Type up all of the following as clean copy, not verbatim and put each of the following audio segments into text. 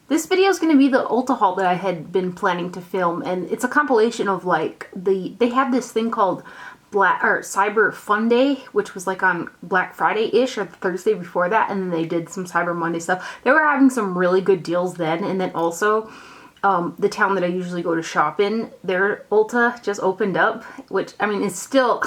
This video is going to be the Ulta haul that I had been planning to film, and it's a compilation of like they had this thing called Cyber Fun Day, which was like on Black Friday-ish or the Thursday before that, and then they did some Cyber Monday stuff. They were having some really good deals then, and then also the town that I usually go to shop in, their Ulta just opened up, which, I mean, it's still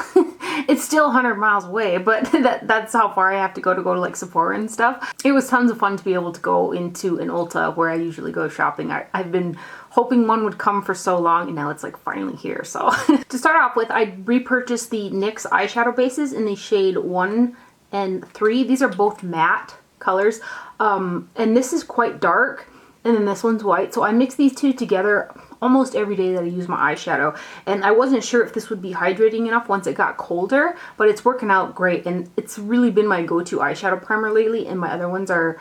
it's still 100 miles away, but that's how far I have to go like Sephora and stuff. It was tons of fun to be able to go into an Ulta where I usually go shopping. I've been hoping one would come for so long, and now it's like finally here. So to start off with, I repurchased the NYX eyeshadow bases in the shade 1 and 3. These are both matte colors, and this is quite dark. And then this one's white. So I mix these two together almost every day that I use my eyeshadow. And I wasn't sure if this would be hydrating enough once it got colder, but it's working out great. And it's really been my go-to eyeshadow primer lately, and my other ones are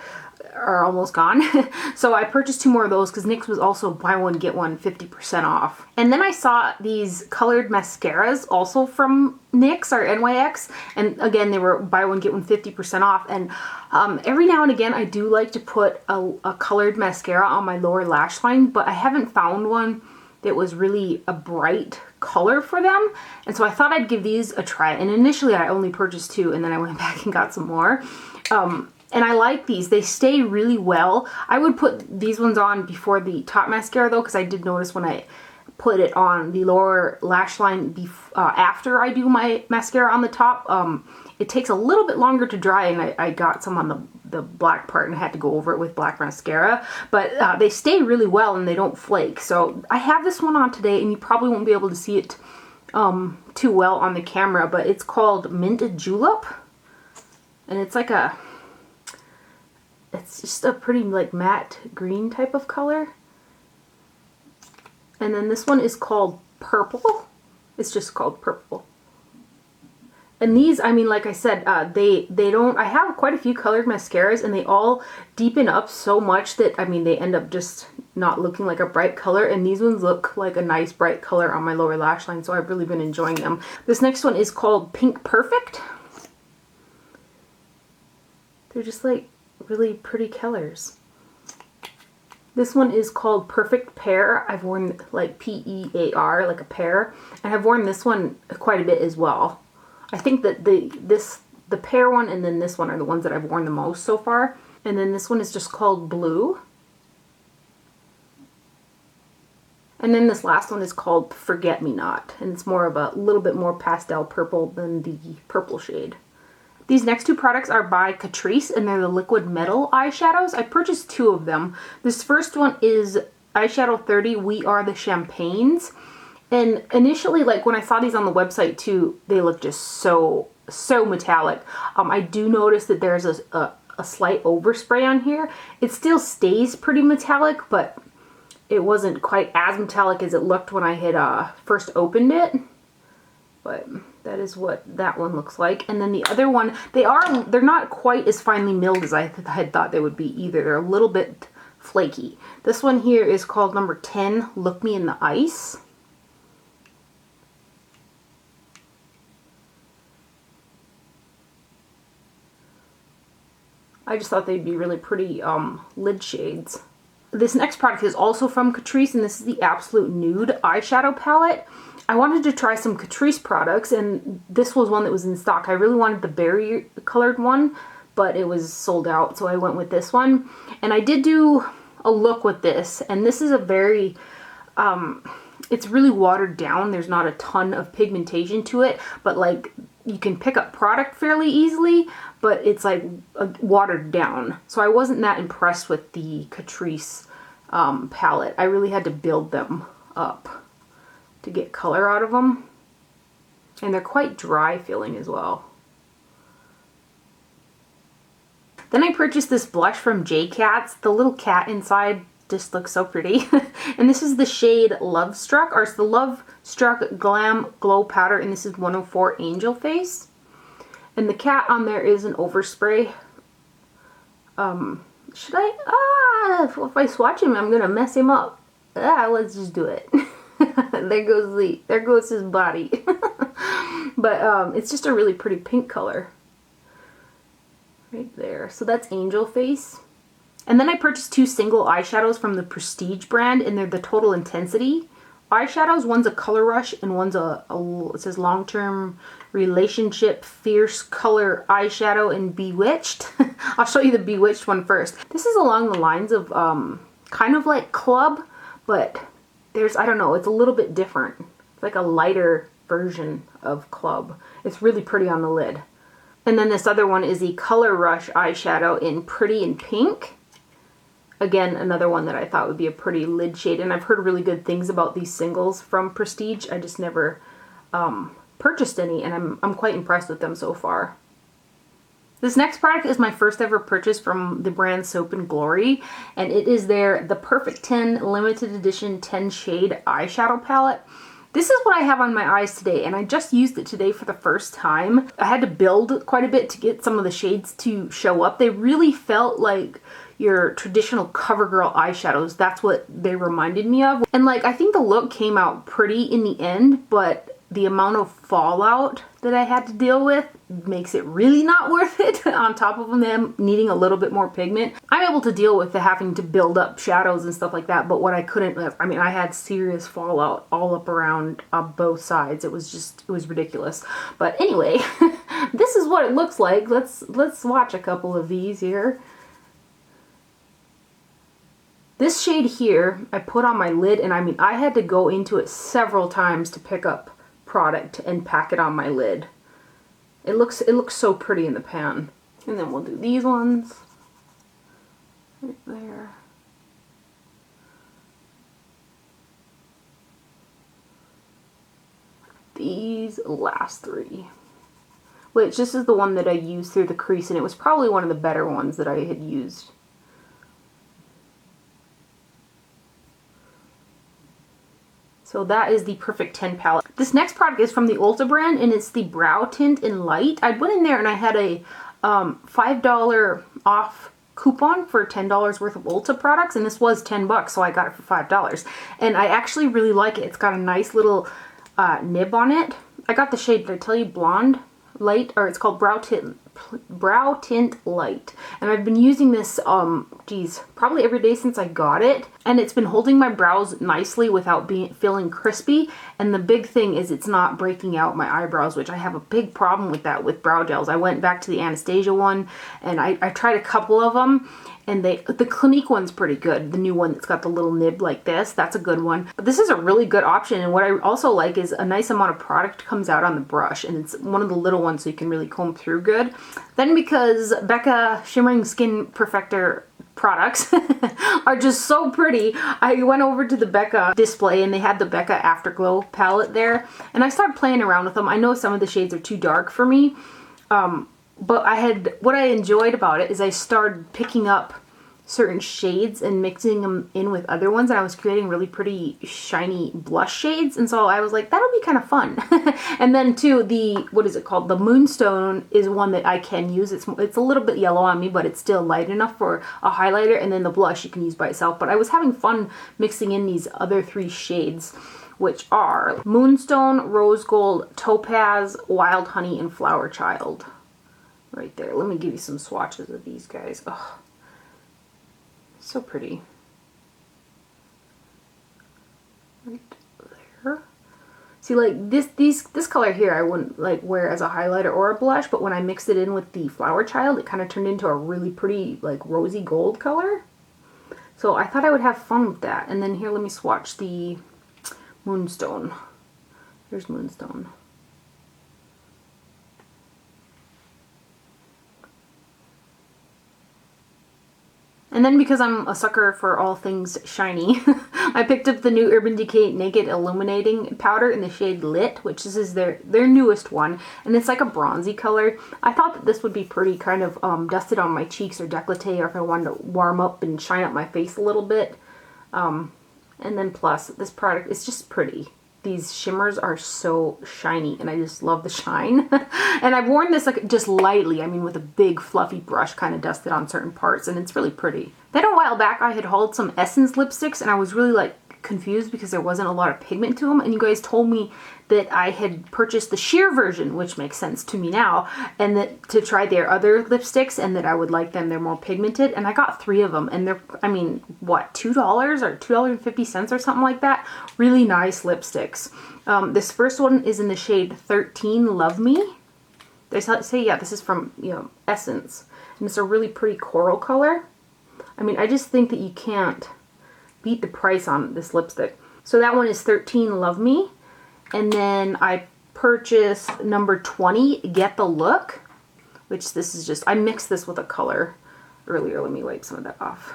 almost gone. So I purchased 2 more of those because NYX was also buy one get one 50% off. And then I saw these colored mascaras also from NYX or NYX, and again they were buy one get one 50% off. And every now and again I do like to put a colored mascara on my lower lash line, but I haven't found one that was really a bright color for them, and so I thought I'd give these a try. And initially I only purchased 2, and then I went back and got some more. And I like these. They stay really well. I would put these ones on before the top mascara though, because I did notice when I put it on the lower lash line after I do my mascara on the top, it takes a little bit longer to dry, and I got some on the black part and I had to go over it with black mascara. But they stay really well and they don't flake. So I have this one on today, and you probably won't be able to see it too well on the camera, but it's called Mint Julep, and it's like it's just a pretty like matte green type of color. And then this one is called Purple. It's just called Purple. And these, I mean, like I said, they don't, I have quite a few colored mascaras, and they all deepen up so much that, I mean, they end up just not looking like a bright color. And these ones look like a nice bright color on my lower lash line, so I've really been enjoying them. This next one is called Pink Perfect. They're just like really pretty colors. This one is called Perfect Pear. I've worn like P-E-A-R, like a pear, and I've worn this one quite a bit as well. I think that the pear one and then this one are the ones that I've worn the most so far. And then this one is just called Blue. And then this last one is called Forget Me Not, and it's more of a little bit more pastel purple than the purple shade. These next 2 products are by Catrice, and they're the liquid metal eyeshadows. I purchased 2 of them. This first one is eyeshadow 30 We Are the Champagnes. And initially, like when I saw these on the website too, they look just so metallic. I do notice that there's a slight overspray on here. It still stays pretty metallic, but it wasn't quite as metallic as it looked when I had first opened it. But that is what that one looks like. And then the other one, they're not quite as finely milled as I had thought they would be either. They're a little bit flaky. This one here is called number 10, Look Me in the Ice. I just thought they'd be really pretty lid shades. This next product is also from Catrice, and this is the Absolute Nude eyeshadow palette. I wanted to try some Catrice products, and this was one that was in stock. I really wanted the berry colored one, but it was sold out, so I went with this one. And I did do a look with this, and this is a very, it's really watered down. There's not a ton of pigmentation to it, but like you can pick up product fairly easily, but it's like watered down. So I wasn't that impressed with the Catrice palette. I really had to build them up to get color out of them. And they're quite dry feeling as well. Then I purchased this blush from J.Cat's. The little cat inside just looks so pretty. And this is the shade Love Struck, or it's the Love Struck Glam Glow Powder, and this is 104 Angel Face. And the cat on there is an overspray. Should I? If I swatch him, I'm gonna mess him up. Let's just do it. there goes his body. But it's just a really pretty pink color. Right there. So that's Angel Face. And then I purchased 2 single eyeshadows from the Prestige brand, and they're the Total Intensity eyeshadows. One's a Color Rush and one's it says Long-Term Relationship Fierce Color Eyeshadow in Bewitched. I'll show you the Bewitched one first. This is along the lines of kind of like Club, but I don't know, it's a little bit different. It's like a lighter version of Club. It's really pretty on the lid. And then this other one is the Color Rush eyeshadow in Pretty in Pink. Again, another one that I thought would be a pretty lid shade, and I've heard really good things about these singles from Prestige. I just never purchased any, and I'm quite impressed with them so far. This next product is my first ever purchase from the brand Soap and Glory, and it is the Perfect 10 limited edition 10 shade eyeshadow palette. This is what I have on my eyes today, and I just used it today for the first time. I had to build quite a bit to get some of the shades to show up. They really felt like your traditional CoverGirl eyeshadows. That's what they reminded me of. And like, I think the look came out pretty in the end, but the amount of fallout that I had to deal with makes it really not worth it. On top of them needing a little bit more pigment, I'm able to deal with the having to build up shadows and stuff like that, but what I couldn't, I mean, I had serious fallout all up around both sides. It was ridiculous. But anyway, this is what it looks like. Let's watch a couple of these here. This shade here, I put on my lid, and I mean, I had to go into it several times to pick up product and pack it on my lid. It looks so pretty in the pan. And then we'll do these ones. Right there. These last 3. Which, this is the one that I used through the crease, and it was probably one of the better ones that I had used. So that is the Perfect 10 palette. This next product is from the Ulta brand, and it's the Brow Tint in Light. I went in there and I had a $5 off coupon for $10 worth of Ulta products, and this was $10, so I got it for $5. And I actually really like it. It's got a nice little nib on it. I got the shade, did I tell you, Blonde Light, or it's called Brow Tint Light, and I've been using this probably every day since I got it, and it's been holding my brows nicely without feeling crispy. And the big thing is it's not breaking out my eyebrows, which I have a big problem with that with brow gels. I went back to the Anastasia one, and I tried a couple of them, and the Clinique one's pretty good. The new one that's got the little nib like this, that's a good one. But this is a really good option, and what I also like is a nice amount of product comes out on the brush, and it's one of the little ones so you can really comb through good. Then because Becca Shimmering Skin Perfector products are just so pretty, I went over to the Becca display, and they had the Becca Afterglow palette there, and I started playing around with them. I know some of the shades are too dark for me, but what I enjoyed about it is I started picking up certain shades and mixing them in with other ones, and I was creating really pretty shiny blush shades, and so I was like, that'll be kind of fun. And then too, what is it called? The Moonstone is one that I can use. It's a little bit yellow on me, but it's still light enough for a highlighter, and then the blush you can use by itself. But I was having fun mixing in these other 3 shades, which are Moonstone, Rose Gold, Topaz, Wild Honey, and Flower Child. Right there. Let me give you some swatches of these guys. Oh, so pretty. Right there. See, like this color here I wouldn't like wear as a highlighter or a blush, but when I mixed it in with the Flower Child, it kind of turned into a really pretty like rosy gold color. So I thought I would have fun with that. And then here, let me swatch the Moonstone. Here's Moonstone. And then because I'm a sucker for all things shiny, I picked up the new Urban Decay Naked Illuminating Powder in the shade Lit, which this is their newest one, and it's like a bronzy color. I thought that this would be pretty kind of dusted on my cheeks or décolleté, or if I wanted to warm up and shine up my face a little bit. And then plus, this product is just pretty. These shimmers are so shiny, and I just love the shine. And I've worn this like just lightly, I mean with a big fluffy brush, kind of dusted on certain parts, and it's really pretty. Then a while back I had hauled some Essence lipsticks, and I was really like confused because there wasn't a lot of pigment to them, and you guys told me that I had purchased the sheer version, which makes sense to me now, and that to try their other lipsticks and that I would like them. They're more pigmented, and I got 3 of them, and they're, I mean, what, $2 or $2.50 or something like that? Really nice lipsticks. This first one is in the shade 13 Love Me. They say, yeah, this is from, you know, Essence, and it's a really pretty coral color. I mean, I just think that you can't beat the price on this lipstick. So that one is 13 Love Me. And then I purchased number 20, Get the Look, which this is just, I mixed this with a color earlier. Let me wipe some of that off.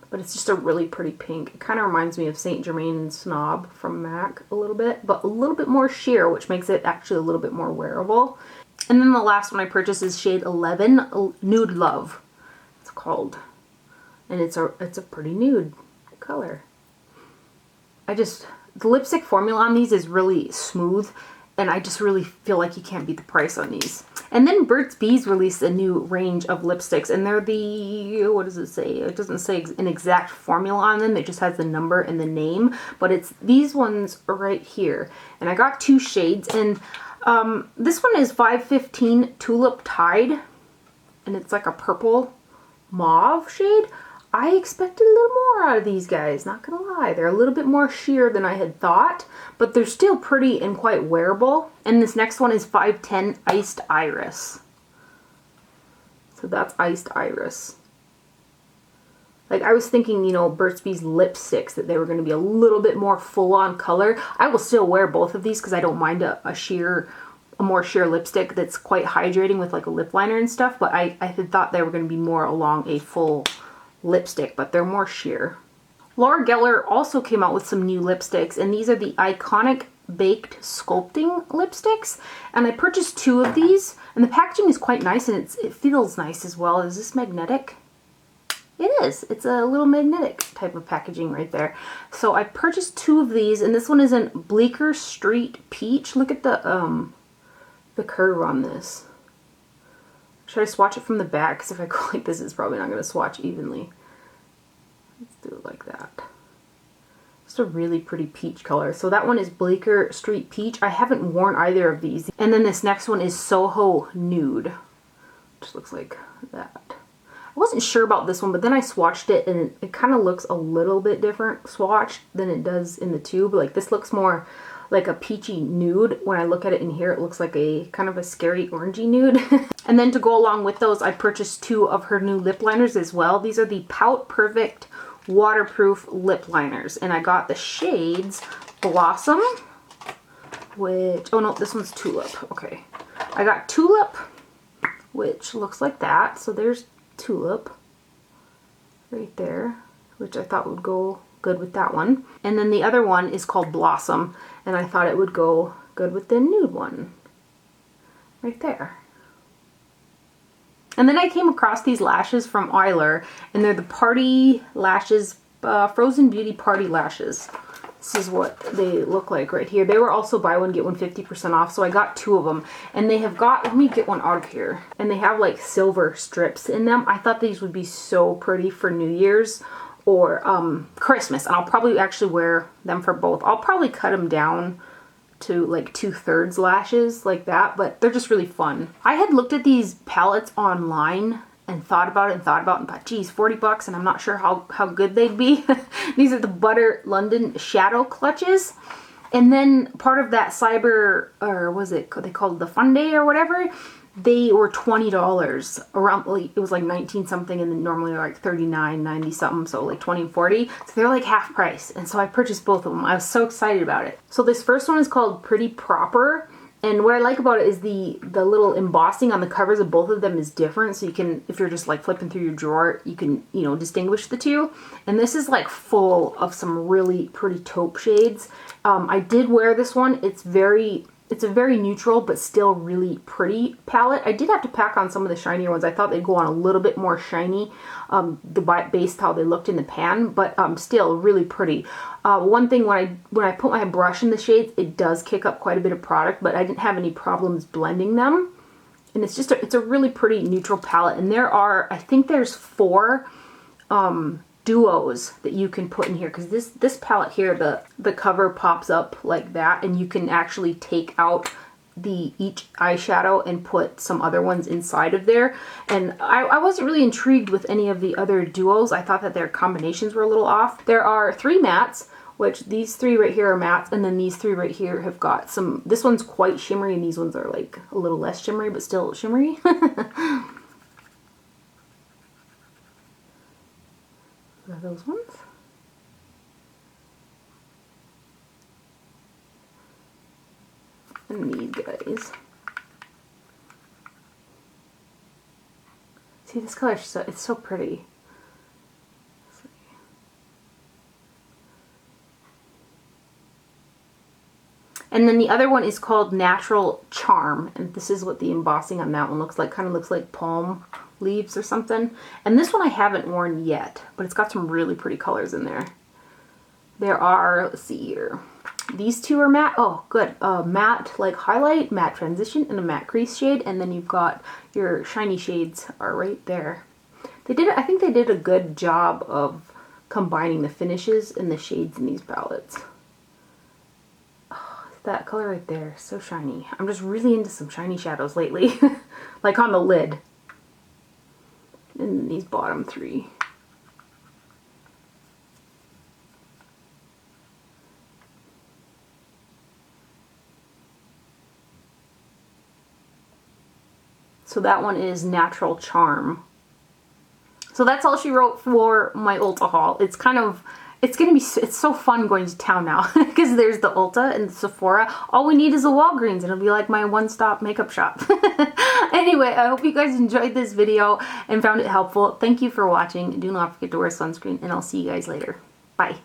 But it's just a really pretty pink. It kind of reminds me of Saint Germain Snob from MAC a little bit, but a little bit more sheer, which makes it actually a little bit more wearable. And then the last one I purchased is shade 11, Nude Love, it's called. And it's a pretty nude color. The lipstick formula on these is really smooth, and I just really feel like you can't beat the price on these. And then Burt's Bees released a new range of lipsticks, and they're the, what does it say? It doesn't say an exact formula on them, it just has the number and the name, but it's these ones right here. And I got 2 shades, and this one is 515 Tulip Tide, and it's like a purple mauve shade. I expected a little more out of these guys, not gonna lie. They're a little bit more sheer than I had thought, but they're still pretty and quite wearable. And this next one is 510 Iced Iris. So that's Iced Iris. Like, I was thinking, you know, Burt's Bees lipsticks, that they were going to be a little bit more full-on color. I will still wear both of these because I don't mind a more sheer lipstick that's quite hydrating with like a lip liner and stuff, but I had thought they were going to be more along a full lipstick, but they're more sheer. Laura Geller also came out with some new lipsticks, and these are the Iconic Baked Sculpting lipsticks, and I purchased 2 of these, and the packaging is quite nice, and it feels nice as well. Is this magnetic? It is. It's a little magnetic type of packaging right there. So I purchased 2 of these, and this one is in Bleecker Street Peach. Look at the curve on this. Should I swatch it from the back? Because if I go like this, it's probably not going to swatch evenly. Let's do it like that. Just a really pretty peach color. So that one is Bleecker Street Peach. I haven't worn either of these. And then this next one is Soho Nude. Just looks like that. I wasn't sure about this one, but then I swatched it, and it kind of looks a little bit different swatched than it does in the tube. Like, this looks more like a peachy nude. When I look at it in here, it looks like a kind of a scary orangey nude. And then to go along with those, I purchased 2 of her new lip liners as well. These are the Pout Perfect Waterproof Lip Liners, and I got the shades Blossom, which, oh no, this one's Tulip. Okay, I got Tulip, which looks like that. So there's Tulip right there, which I thought would go good with that one. And then the other one is called Blossom, and I thought it would go good with the nude one right there. And then I came across these lashes from Iser, and they're the Party Lashes, Frozen Beauty Party Lashes. This is what they look like right here. They were also buy one, get one 50% off, so I got 2 of them. And they have got, let me get one out of here. And they have like silver strips in them. I thought these would be so pretty for New Year's or Christmas. And I'll probably actually wear them for both. I'll probably cut them down to like 2/3 lashes like that, but they're just really fun. I had looked at these palettes online and thought about it and thought, geez, 40 bucks, and I'm not sure how good they'd be. These are the Butter London Shadow Clutches. And then part of that cyber, or was it, they called the Fun Day or whatever, they were $20 around, like, it was like 19 something, and then normally they're like 39, 90 something, so like 20 and 40. So they're like half price, and so I purchased both of them. I was so excited about it. So this first one is called Pretty Proper. And what I like about it is the little embossing on the covers of both of them is different. So you can, if you're just like flipping through your drawer, you can, you know, distinguish the two. And this is like full of some really pretty taupe shades. I did wear this one. It's a very neutral but still really pretty palette. I did have to pack on some of the shinier ones. I thought they'd go on a little bit more shiny, based how they looked in the pan, but still really pretty. One thing, when I put my brush in the shades, it does kick up quite a bit of product, but I didn't have any problems blending them. And it's just it's a really pretty neutral palette. And there are, I think there's 4 duos that you can put in here, because this palette here, the cover pops up like that, and you can actually take out each eyeshadow and put some other ones inside of there. And I wasn't really intrigued with any of the other duos. I thought that their combinations were a little off. There are 3 mattes, which these 3 right here are mattes, and then these 3 right here have got some, this one's quite shimmery and these ones are like a little less shimmery but still shimmery. Are those ones? And these guys. See, this color, it's so pretty. And then the other one is called Natural Charm, and this is what the embossing on that one looks like. Kind of looks like palm leaves or something. And this one I haven't worn yet, but it's got some really pretty colors in there. There are, let's see here, these 2 are matte. Oh, good. Matte like highlight, matte transition, and a matte crease shade. And then you've got your shiny shades are right there. I think they did a good job of combining the finishes and the shades in these palettes. Oh, that color right there, so shiny. I'm just really into some shiny shadows lately. Like on the lid. And these bottom 3. So that one is Natural Charm. So that's all she wrote for my Ulta haul. It's kind of, it's so fun going to town now because there's the Ulta and the Sephora. All we need is a Walgreens and it'll be like my one-stop makeup shop. Anyway, I hope you guys enjoyed this video and found it helpful. Thank you for watching. Do not forget to wear sunscreen and I'll see you guys later. Bye.